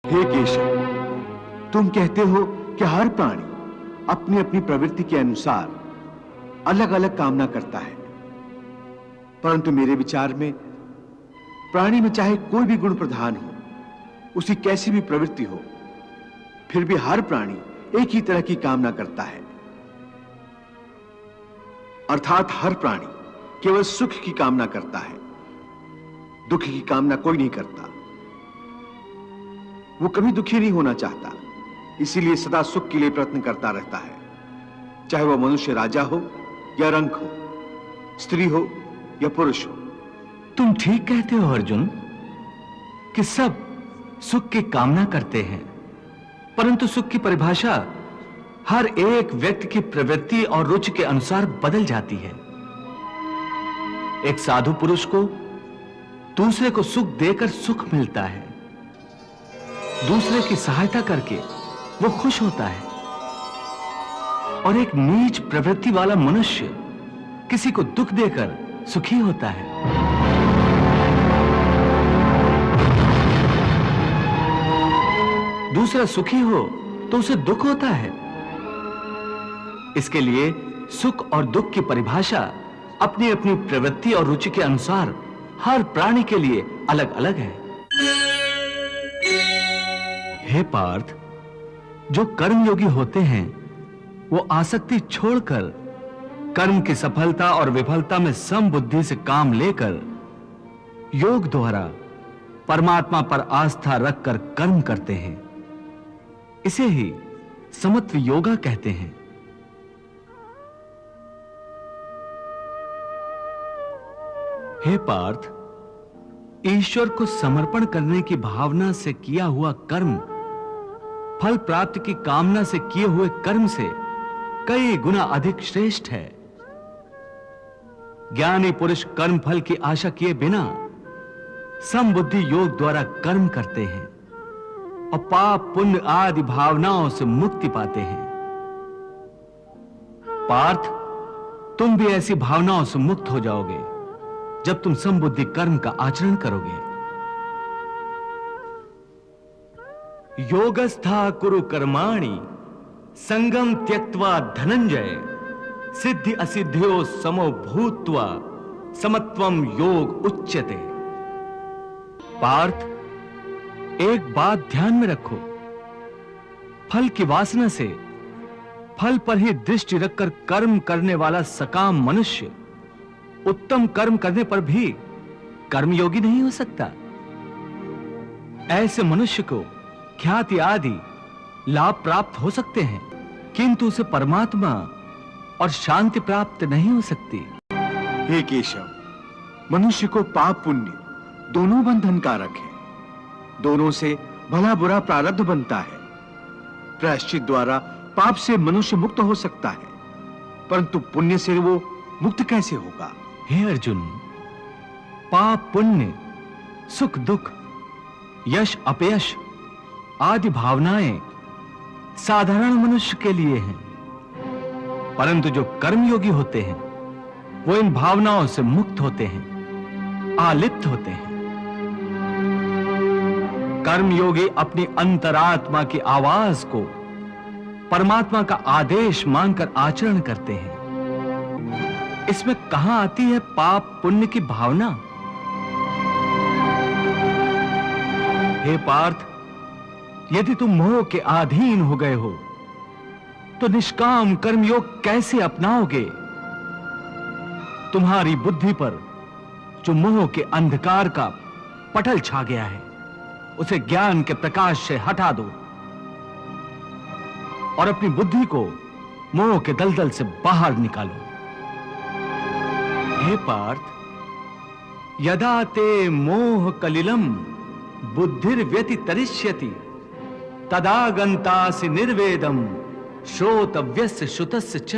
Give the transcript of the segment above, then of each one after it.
हे केशव, तुम कहते हो कि हर प्राणी अपनी अपनी प्रवृत्ति के अनुसार अलग अलग कामना करता है, परंतु मेरे विचार में प्राणी में चाहे कोई भी गुण प्रधान हो, उसकी कैसी भी प्रवृत्ति हो, फिर भी हर प्राणी एक ही तरह की कामना करता है। अर्थात हर प्राणी केवल सुख की कामना करता है, दुख की कामना कोई नहीं करता। वो कभी दुखी नहीं होना चाहता, इसीलिए सदा सुख के लिए प्रयत्न करता रहता है, चाहे वह मनुष्य राजा हो या रंक हो, स्त्री हो या पुरुष हो। तुम ठीक कहते हो अर्जुन कि सब सुख की कामना करते हैं, परंतु सुख की परिभाषा हर एक व्यक्ति की प्रवृत्ति और रुचि के अनुसार बदल जाती है। एक साधु पुरुष को दूसरे को सुख देकर सुख मिलता है, दूसरे की सहायता करके वो खुश होता है, और एक नीच प्रवृत्ति वाला मनुष्य किसी को दुख देकर सुखी होता है। दूसरा सुखी हो तो उसे दुख होता है। इसके लिए सुख और दुख की परिभाषा अपनी अपनी प्रवृत्ति और रुचि के अनुसार हर प्राणी के लिए अलग अलग है। हे पार्थ, जो कर्मयोगी होते हैं वो आसक्ति छोड़कर कर्म की सफलता और विफलता में समबुद्धि से काम लेकर योग द्वारा परमात्मा पर आस्था रखकर कर्म करते हैं। इसे ही समत्व योगा कहते हैं। हे पार्थ, ईश्वर को समर्पण करने की भावना से किया हुआ कर्म फल प्राप्ति की कामना से किए हुए कर्म से कई गुना अधिक श्रेष्ठ है। ज्ञानी पुरुष कर्म फल की आशा किए बिना समबुद्धि योग द्वारा कर्म करते हैं और पाप पुण्य आदि भावनाओं से मुक्ति पाते हैं। पार्थ, तुम भी ऐसी भावनाओं से मुक्त हो जाओगे जब तुम समबुद्धि कर्म का आचरण करोगे। योगस्था कुरु कर्माणि संगम त्यक्त्वा धनंजय सिद्धि असिद्ध्यो समो भूत्वा समत्वम योग उच्यते। पार्थ, एक बात ध्यान में रखो, फल की वासना से फल पर ही दृष्टि रखकर कर्म करने वाला सकाम मनुष्य उत्तम कर्म करने पर भी कर्मयोगी नहीं हो सकता। ऐसे मनुष्य को ख्याति आदि लाभ प्राप्त हो सकते हैं, किंतु उसे परमात्मा और शांति प्राप्त नहीं हो सकती। हे केशव, मनुष्य को पाप पुण्य दोनों बंधनकारक है, दोनों से भला बुरा प्रारब्ध बनता है। प्रायश्चित द्वारा पाप से मनुष्य मुक्त हो सकता है, परंतु पुण्य से वो मुक्त कैसे होगा? हे अर्जुन, पाप पुण्य, सुख दुख, यश अपयश आदि भावनाएं साधारण मनुष्य के लिए हैं, परंतु जो कर्मयोगी होते हैं वो इन भावनाओं से मुक्त होते हैं, आलिप्त होते हैं। कर्मयोगी अपनी अंतरात्मा की आवाज को परमात्मा का आदेश मानकर आचरण करते हैं। इसमें कहां आती है पाप पुण्य की भावना? हे पार्थ, यदि तुम मोह के अधीन हो गए हो तो निष्काम कर्मयोग कैसे अपनाओगे? तुम्हारी बुद्धि पर जो मोह के अंधकार का पटल छा गया है उसे ज्ञान के प्रकाश से हटा दो और अपनी बुद्धि को मोह के दलदल से बाहर निकालो। हे पार्थ, यदा ते मोह कलिलम बुद्धिर्व्यतितरिष्यति तदा गन्तासि निर्वेदम श्रोतव्यस्य श्रुतस्य च।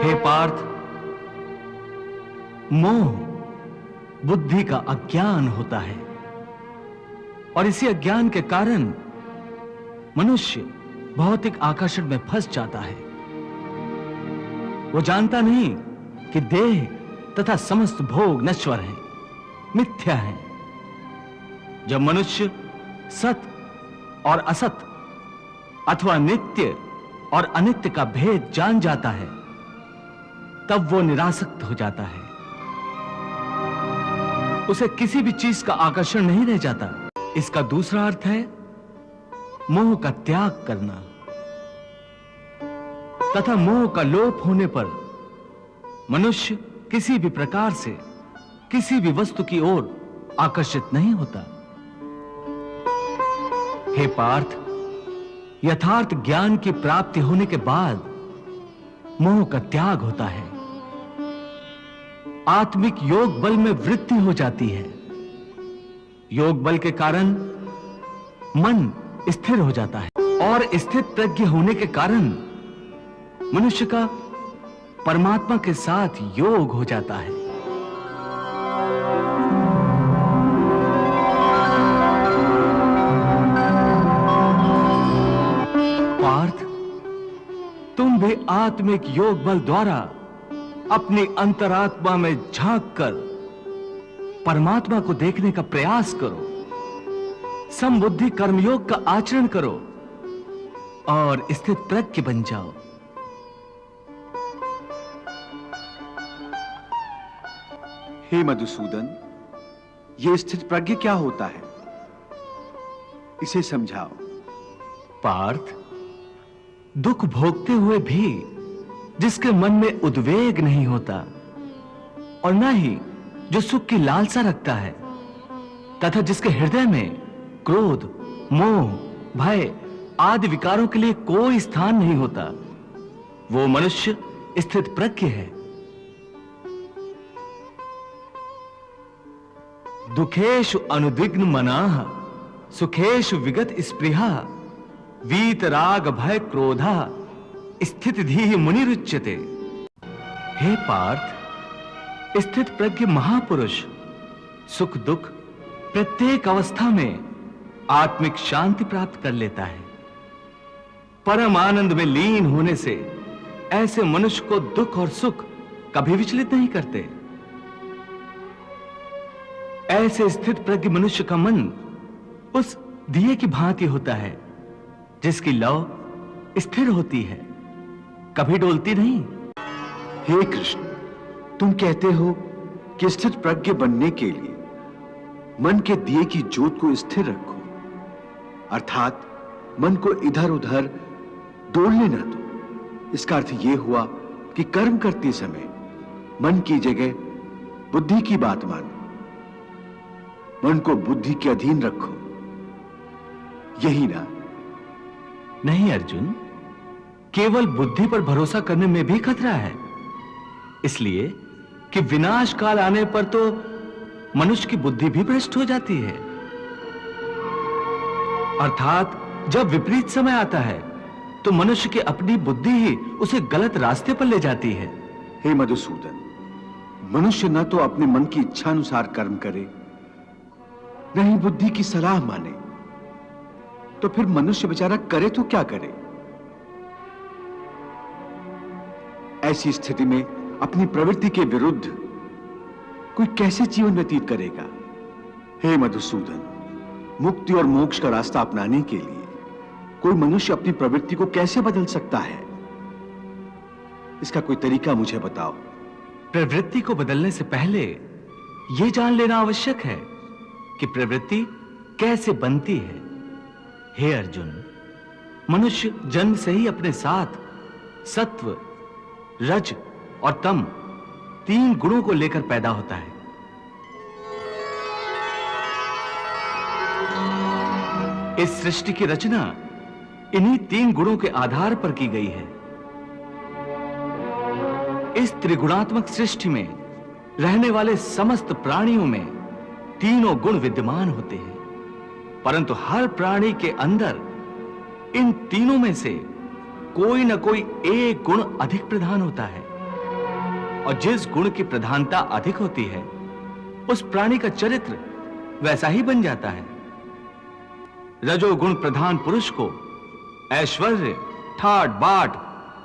हे पार्थ, मोह बुद्धि का अज्ञान होता है और इसी अज्ञान के कारण मनुष्य भौतिक आकर्षण में फंस जाता है। वो जानता नहीं कि देह तथा समस्त भोग नश्वर हैं, मिथ्या हैं। जब मनुष्य सत और असत अथवा नित्य और अनित्य का भेद जान जाता है, तब वो निरासक्त हो जाता है। उसे किसी भी चीज का आकर्षण नहीं रह जाता। इसका दूसरा अर्थ है मोह का त्याग करना, तथा मोह का लोप होने पर मनुष्य किसी भी प्रकार से किसी भी वस्तु की ओर आकर्षित नहीं होता। हे पार्थ, यथार्थ ज्ञान की प्राप्ति होने के बाद मोह का त्याग होता है। आत्मिक योग बल में वृद्धि हो जाती है। योग बल के कारण मन स्थिर हो जाता है और स्थित प्रज्ञ होने के कारण मनुष्य का परमात्मा के साथ योग हो जाता है। पार्थ, तुम भी आत्मिक योग बल द्वारा अपनी अंतरात्मा में झांककर परमात्मा को देखने का प्रयास करो। समबुद्धि कर्मयोग का आचरण करो और स्थित प्रज्ञ बन जाओ। हे मधुसूदन, ये स्थित प्रज्ञ क्या होता है, इसे समझाओ। पार्थ, दुख भोगते हुए भी जिसके मन में उद्वेग नहीं होता और न ही जो सुख की लालसा रखता है, तथा जिसके हृदय में क्रोध, मोह, भय आदि विकारों के लिए कोई स्थान नहीं होता, वो मनुष्य स्थित प्रज्ञ है। दुखेषु अनुद्विग्न मनाः सुखेषु विगत स्पृहा वीत राग भय क्रोधा स्थित धीः मुनिरुच्यते। हे पार्थ, स्थित प्रज्ञ महापुरुष सुख दुख प्रत्येक अवस्था में आत्मिक शांति प्राप्त कर लेता है। परम आनंद में लीन होने से ऐसे मनुष्य को दुख और सुख कभी विचलित नहीं करते। ऐसे स्थित प्रज्ञ मनुष्य का मन उस दिए की भांति होता है जिसकी लौ स्थिर होती है, कभी डोलती नहीं। हे कृष्ण, तुम कहते हो कि स्थित प्रज्ञ बनने के लिए मन के दिए की ज्योत को स्थिर रखो, अर्थात मन को इधर उधर डोलने न दो। इसका अर्थ यह हुआ कि कर्म करते समय मन की जगह बुद्धि की बात मानो, मन को बुद्धि के अधीन रखो, यही ना? नहीं अर्जुन, केवल बुद्धि पर भरोसा करने में भी खतरा है, इसलिए कि विनाश काल आने पर तो मनुष्य की बुद्धि भी भ्रष्ट हो जाती है। अर्थात जब विपरीत समय आता है तो मनुष्य की अपनी बुद्धि ही उसे गलत रास्ते पर ले जाती है। हे मधुसूदन, मनुष्य न तो अपने मन की इच्छा अनुसार कर्म करे, न ही बुद्धि की सलाह माने, तो फिर मनुष्य बेचारा करे तो क्या करे? ऐसी स्थिति में अपनी प्रवृत्ति के विरुद्ध कोई कैसे जीवन व्यतीत करेगा? हे मधुसूदन, मुक्ति और मोक्ष का रास्ता अपनाने के लिए कोई मनुष्य अपनी प्रवृत्ति को कैसे बदल सकता है? इसका कोई तरीका मुझे बताओ। प्रवृत्ति को बदलने से पहले यह जान लेना आवश्यक है कि प्रवृत्ति कैसे बनती है। हे अर्जुन, मनुष्य जन्म से ही अपने साथ सत्व, रज और तम तीन गुणों को लेकर पैदा होता है। इस सृष्टि की रचना इन्हीं तीन गुणों के आधार पर की गई है। इस त्रिगुणात्मक सृष्टि में रहने वाले समस्त प्राणियों में तीनों गुण विद्यमान होते हैं, परंतु हर प्राणी के अंदर इन तीनों में से कोई न कोई एक गुण अधिक प्रधान होता है, और जिस गुण की प्रधानता अधिक होती है उस प्राणी का चरित्र वैसा ही बन जाता है। रजोगुण प्रधान पुरुष को ऐश्वर्य, ठाट बाट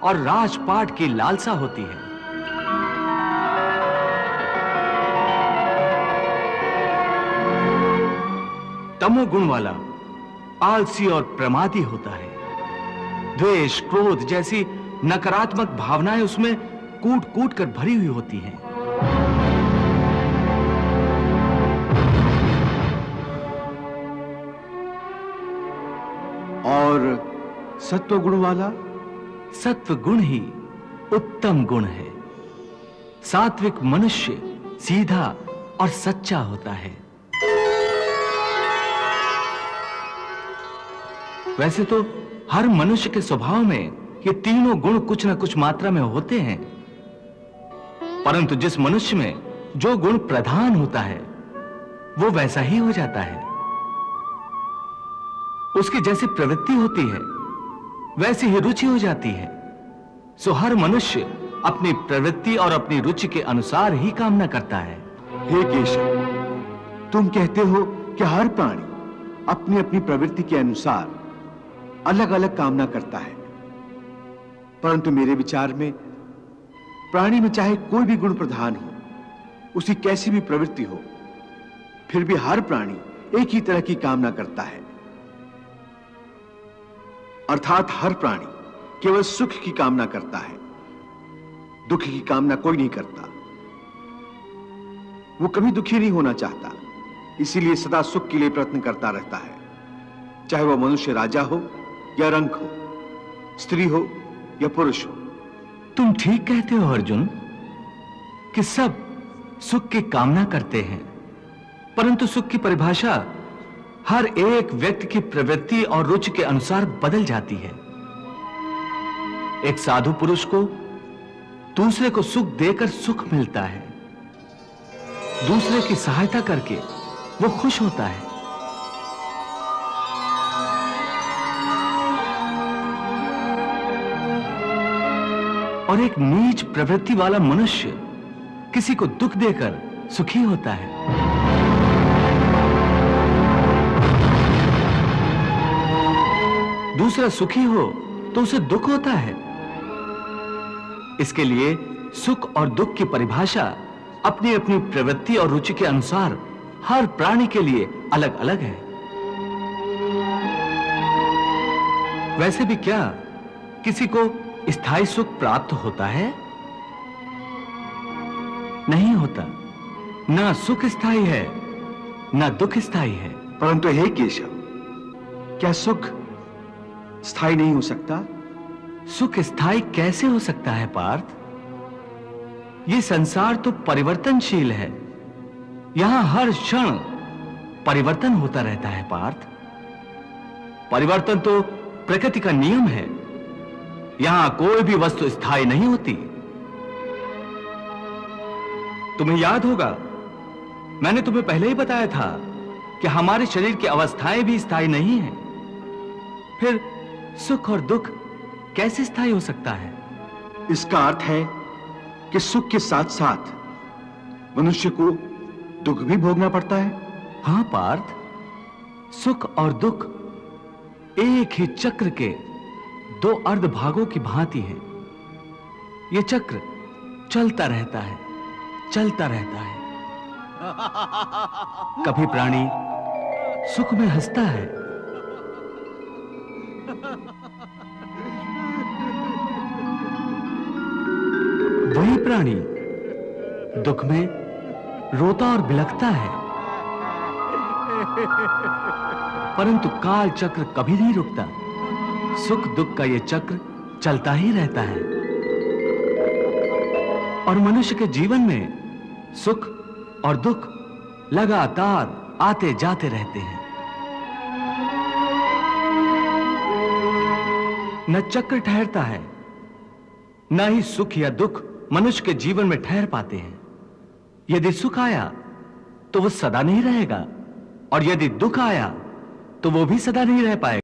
और राजपाट की लालसा होती है। तमोगुण वाला आलसी और प्रमादी होता है। द्वेष, क्रोध जैसी नकारात्मक भावनाएं उसमें कूट कूट कर भरी हुई होती हैं। और सत्व गुण वाला? सत्व गुण ही उत्तम गुण है। सात्विक मनुष्य सीधा और सच्चा होता है। वैसे तो हर मनुष्य के स्वभाव में ये तीनों गुण कुछ न कुछ मात्रा में होते हैं, परंतु जिस मनुष्य में जो गुण प्रधान होता है वो वैसा ही हो जाता है। उसकी जैसी प्रवृत्ति होती है वैसी ही रुचि हो जाती है। सो हर मनुष्य अपनी प्रवृत्ति और अपनी रुचि के अनुसार ही कामना करता है। हे केशव, तुम कहते हो कि हर प्राणी अपनी अपनी प्रवृत्ति के अनुसार अलग अलग कामना करता है, परंतु मेरे विचार में प्राणी में चाहे कोई भी गुण प्रधान हो, उसकी कैसी भी प्रवृत्ति हो, फिर भी हर प्राणी एक ही तरह की कामना करता है। अर्थात हर प्राणी केवल सुख की कामना करता है, दुख की कामना कोई नहीं करता। वो कभी दुखी नहीं होना चाहता, इसीलिए सदा सुख के लिए प्रयत्न करता रहता है, चाहे वह मनुष्य राजा हो या रंक हो, स्त्री हो या पुरुष हो। तुम ठीक कहते हो अर्जुन कि सब सुख की कामना करते हैं, परंतु सुख की परिभाषा हर एक व्यक्ति की प्रवृत्ति और रुचि के अनुसार बदल जाती है। एक साधु पुरुष को दूसरे को सुख देकर सुख मिलता है, दूसरे की सहायता करके वो खुश होता है। और एक नीच प्रवृत्ति वाला मनुष्य किसी को दुख देकर सुखी होता है। दूसरा सुखी हो तो उसे दुख होता है। इसके लिए सुख और दुख की परिभाषा अपनी अपनी प्रवृत्ति और रुचि के अनुसार हर प्राणी के लिए अलग अलग है। वैसे भी क्या किसी को स्थायी सुख प्राप्त होता है? नहीं होता। ना सुख स्थायी है, ना दुख स्थायी है। परंतु हे केशव, क्या सुख स्थायी नहीं हो सकता? सुख स्थायी कैसे हो सकता है पार्थ? ये संसार तो परिवर्तनशील है। यहां हर क्षण परिवर्तन होता रहता है पार्थ। परिवर्तन तो प्रकृति का नियम है। यहां कोई भी वस्तु स्थायी नहीं होती। तुम्हें याद होगा, मैंने तुम्हें पहले ही बताया था कि हमारे शरीर की अवस्थाएं भी स्थायी नहीं हैं। फिर सुख और दुख कैसे स्थायी हो सकता है? इसका अर्थ है कि सुख के साथ साथ मनुष्य को दुख भी भोगना पड़ता है। हां पार्थ, सुख और दुख एक ही चक्र के दो अर्ध भागों की भांति है। यह चक्र चलता रहता है, चलता रहता है। कभी प्राणी सुख में हंसता है, वही प्राणी दुख में रोता और बिलखता है। परंतु काल चक्र कभी नहीं रुकता। सुख दुख का यह चक्र चलता ही रहता है। और मनुष्य के जीवन में सुख और दुख लगातार आते जाते रहते हैं। न चक्र ठहरता है, न ही सुख या दुख मनुष्य के जीवन में ठहर पाते हैं। यदि सुख आया तो वह सदा नहीं रहेगा, और यदि दुख आया तो वो भी सदा नहीं रह पाएगा।